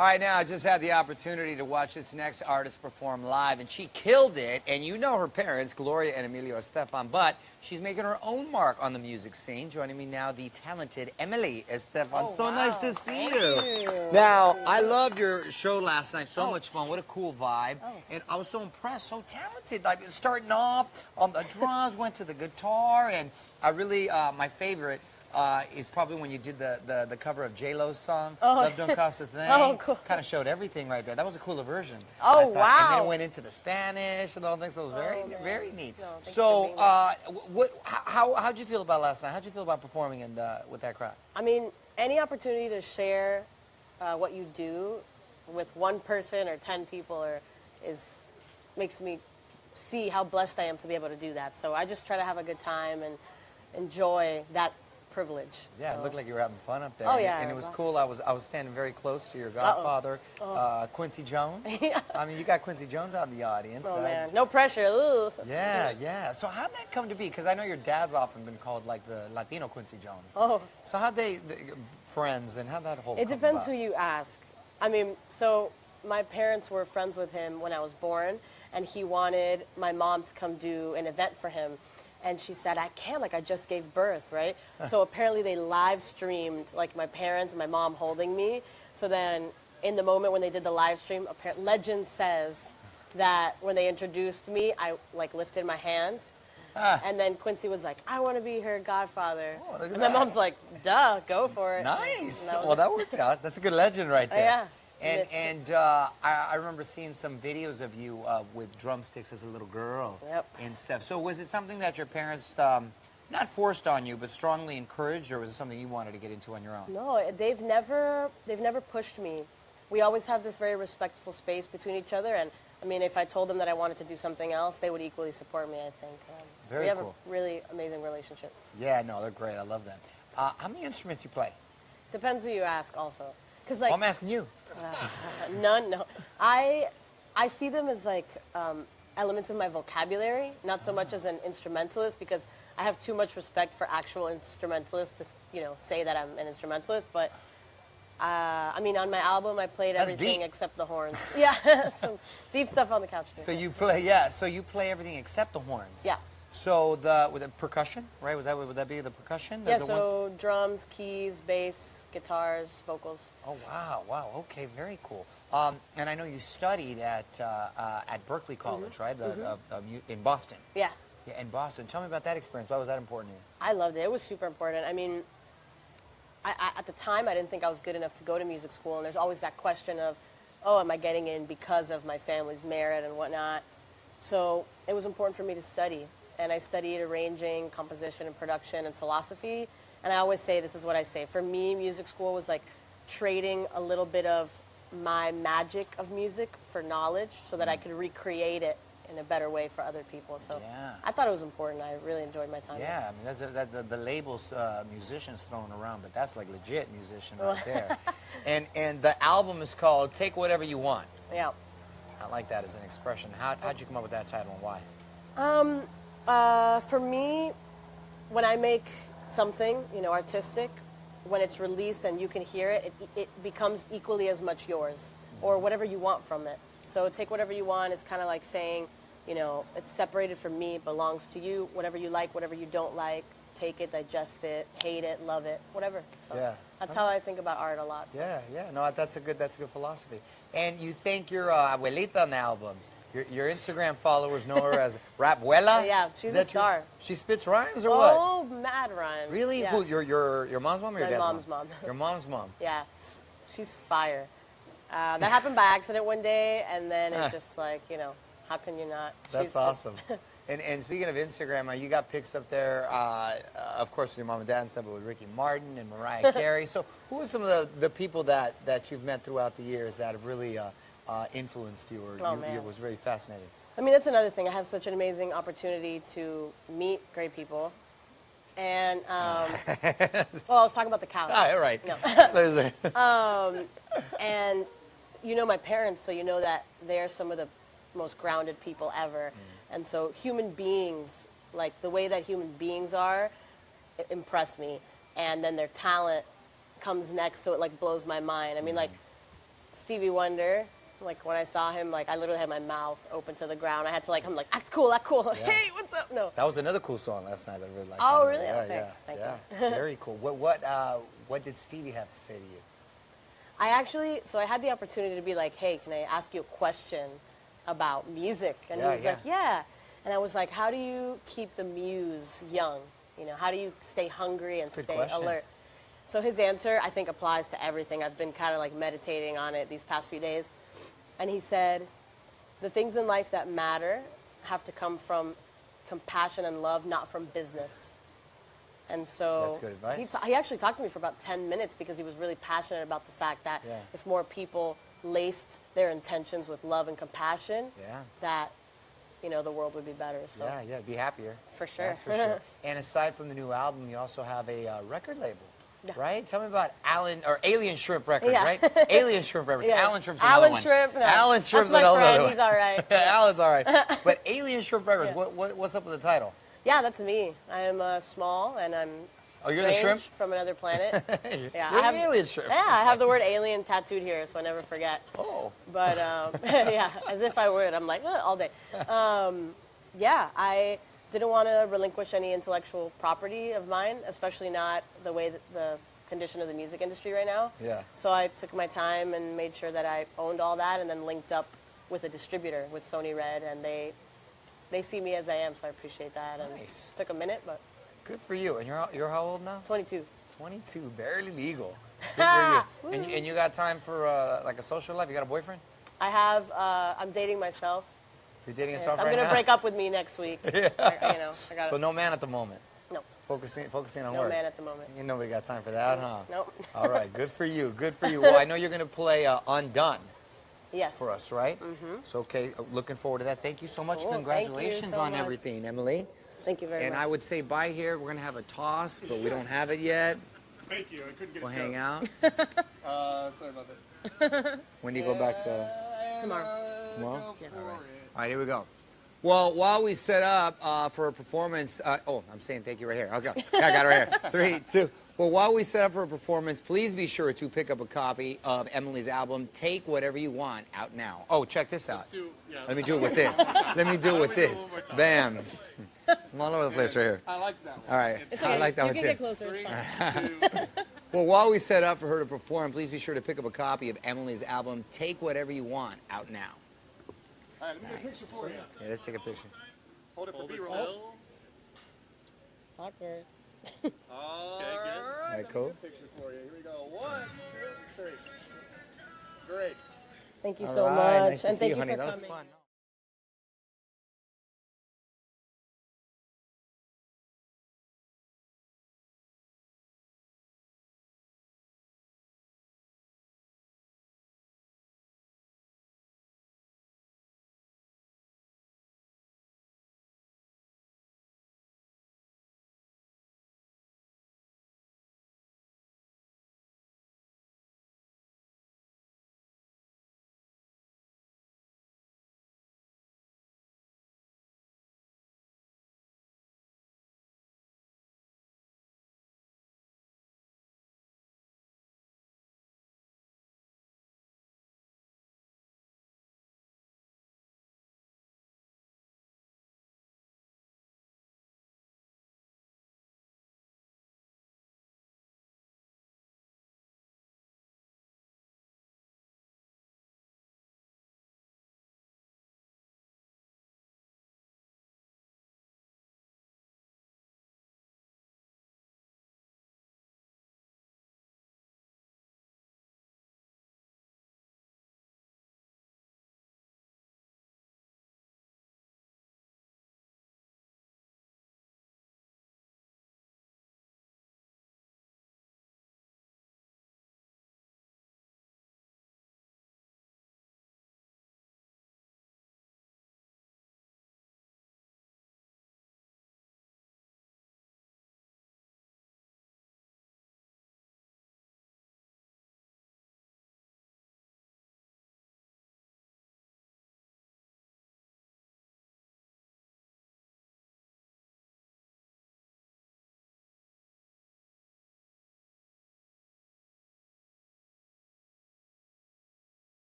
All right, now I just had the opportunity to watch this next artist perform live, and she killed it. And you know her parents, Gloria and Emilio Estefan, but she's making her own mark on the music scene. Joining me now, the talented Emily Estefan. Oh, so wow. nice to see Thank you. you. Now, I loved your show last night. So much fun. What a cool vibe. Oh. And I was so impressed, so talented. Like starting off on the drums, went to the guitar, and I really, my favorite, is probably when you did the cover of J-Lo's song, Love Don't Cost a Thing. Oh, cool. Kind of showed everything right there. That was a cooler version. Oh, wow. wow. And then it went into the Spanish and all things, so it was very, very neat. No, thanks so, for being how'd you feel about last night? How'd you feel about performing with that crowd? I mean, any opportunity to share what you do with one person or 10 people makes me see how blessed I am to be able to do that. So I just try to have a good time and enjoy that privilege. Yeah, it looked like you were having fun up there. Oh, yeah. And it was cool. I was standing very close to your godfather, Quincy Jones. Yeah. I mean, you got Quincy Jones out in the audience. Oh, man. No pressure. Ooh. Yeah, yeah. So how'd that come to be? Because I know your dad's often been called like the Latino Quincy Jones. Oh. So how'd friends, and how'd that whole It come depends about? who you ask. I mean, so my parents were friends with him when I was born, and he wanted my mom to come do an event for him. And she said, I can't, like I just gave birth, right? So apparently they live streamed like my parents and my mom holding me. So then in the moment when they did the live stream, legend says that when they introduced me, I like lifted my hand. And then Quincy was like, I want to be her godfather. Oh, look at and my that. mom's like, duh, go for it. Nice. And Well, that worked out. That's a good legend right there. yeah. And I remember seeing some videos of you with drumsticks as a little girl and stuff. So was it something that your parents not forced on you, but strongly encouraged, or was it something you wanted to get into on your own? No, they've never pushed me. We always have this very respectful space between each other, and I mean, if I told them that I wanted to do something else, they would equally support me, I think. Very we have cool. a really amazing relationship. Yeah, no, they're great. I love them. How many instruments you play? Depends who you ask, also. Because like I'm asking you. none. No, I see them as like elements of my vocabulary, not so much as an instrumentalist, because I have too much respect for actual instrumentalists to say that I'm an instrumentalist. But I mean, on my album, I played everything except the horns. Yeah, some deep stuff on the couch too. So you play, so you play everything except the horns. Yeah. So with the percussion, right? Would that be the percussion? Yeah. So drums, keys, bass, guitars, vocals. Oh wow, wow. Okay, very cool. And I know you studied at Berkeley College, right? In Boston. Yeah. Yeah, in Boston. Tell me about that experience. Why was that important to you? I loved it. It was super important. I mean, at the time, I didn't think I was good enough to go to music school, and there's always that question of, oh, am I getting in because of my family's merit and whatnot? So it was important for me to study, and I studied arranging, composition, and production, and philosophy. And I always say, this is what I say, for me, music school was like trading a little bit of my magic of music for knowledge so that I could recreate it in a better way for other people. So I thought it was important. I really enjoyed my time there. Yeah, I mean, that's the labels musicians thrown around, but that's like legit musician right there. And the album is called Take Whatever You Want. Yeah. I like that as an expression. How'd you come up with that title and why? For me, when I make something, artistic, when it's released and you can hear it, it becomes equally as much yours, or whatever you want from it. So Take Whatever You Want is kind of like saying, it's separated from me, it belongs to you. Whatever you like, whatever you don't like, take it, digest it, hate it, love it, whatever. So that's how I think about art a lot. So. Yeah. No, that's a good philosophy. And you thank your abuelita on the album. Your Instagram followers know her as Rapuela. Yeah, she's a star. True? She spits rhymes or what? Oh, mad rhymes. Really? Yeah. Who? Your mom's mom or your dad's mom? My mom's mom. Your mom's mom. Yeah, she's fire. That happened by accident one day, and then it's just like, how can you not? That's awesome. And speaking of Instagram, you got pics up there, of course, with your mom and dad and stuff, but with Ricky Martin and Mariah Carey. So who are some of the people that you've met throughout the years that have really influenced you, or you was very fascinating? I mean, that's another thing. I have such an amazing opportunity to meet great people. And, well, I was talking about the couch. Ah, right. No. And my parents, so you know that they're some of the most grounded people ever. And so human beings, like the way that human beings are, impress me. And then their talent comes next, so it like blows my mind. I mean, like, Stevie Wonder. Like when I saw him, like I literally had my mouth open to the ground. I had to like, I'm like, act cool, act cool. Yeah. Hey, what's up? No. That was another cool song last night that I really liked. Oh, really? Yeah, Oh, thanks. yeah, Thank yeah. Very cool. What did Stevie have to say to you? So I had the opportunity to be like, hey, can I ask you a question about music? And Yeah, he was like, yeah. And I was like, how do you keep the muse young? You know, how do you stay hungry and That's a good stay question. alert? So his answer, I think, applies to everything. I've been kind of like meditating on it these past few days. And he said, the things in life that matter have to come from compassion and love, not from business. And so That's good advice. he actually talked to me for about 10 minutes because he was really passionate about the fact that Yeah. if more people laced their intentions with love and compassion, Yeah. that, you know, the world would be better. So Yeah, be happier. For sure. That's for sure. And aside from the new album, you also have a record label, Yeah. right? Tell me about Alien Shrimp Records, Yeah. right? Alien Shrimp Records. Yeah. Alan Shrimp's another Alan one. Shrimp, no. Alan Shrimp's That's my another friend. one. He's all right. Alan's all right. But Alien Shrimp Records, Yeah. what's up with the title? Yeah, that's me. I am small and I'm Oh, you're the shrimp? from another planet. Yeah, You're I have, the alien shrimp. Yeah, I have the word alien tattooed here, so I never forget. Oh. But yeah, as if I would. I'm like, all day. Yeah, I didn't want to relinquish any intellectual property of mine, especially not the way that the condition of the music industry right now. Yeah. So I took my time and made sure that I owned all that, and then linked up with a distributor, with Sony Red, and they see me as I am, so I appreciate that. And Nice. it took a minute, but Good for you. And you're how old now? 22. 22, barely legal. Good for you. And you got time for like a social life? You got a boyfriend? I have. I'm dating myself. You're dating Yes, yourself I'm right gonna now? break up with me next week. Yeah. I got So no man at the moment. No. Focusing on No work. man at the moment. Ain't nobody got time for that, huh? Nope. All right, good for you. Good for you. Well, I know you're going to play Undone Yes. for us, right? Mm-hmm. So, okay, looking forward to that. Thank you so much. Cool. Thank you Congratulations so on much. everything, Emily. Thank you very And much. I would say bye here. We're going to have a toss, but we don't have it yet. Thank you. I couldn't get We'll it hang done. out. Sorry about that. When do you go back to Tomorrow. tomorrow? Go for All right. it. All right, here we go. Well, while we set up for a performance, oh, I'm saying thank you right here. Okay, yeah, I got it right here. 3, 2. Well, while we set up for a performance, please be sure to pick up a copy of Emily's album, Take Whatever You Want, out now. Oh, check this out. Let me do it with this. Let me do it with this. Bam. I'm all over the place right here. I like that one. All right, I like that you one can too. get closer. It's fine. Well, while we set up for her to perform, please be sure to pick up a copy of Emily's album, Take Whatever You Want, out now. All right, let me get a picture for you. Yeah, let's take a picture. Hold it for B-roll. Awkward. All All right, cool. Picture for you. Here we go. 1, 2, 3. Great. Thank you All so right, much. nice to and see thank you, you honey. for That was coming. fun.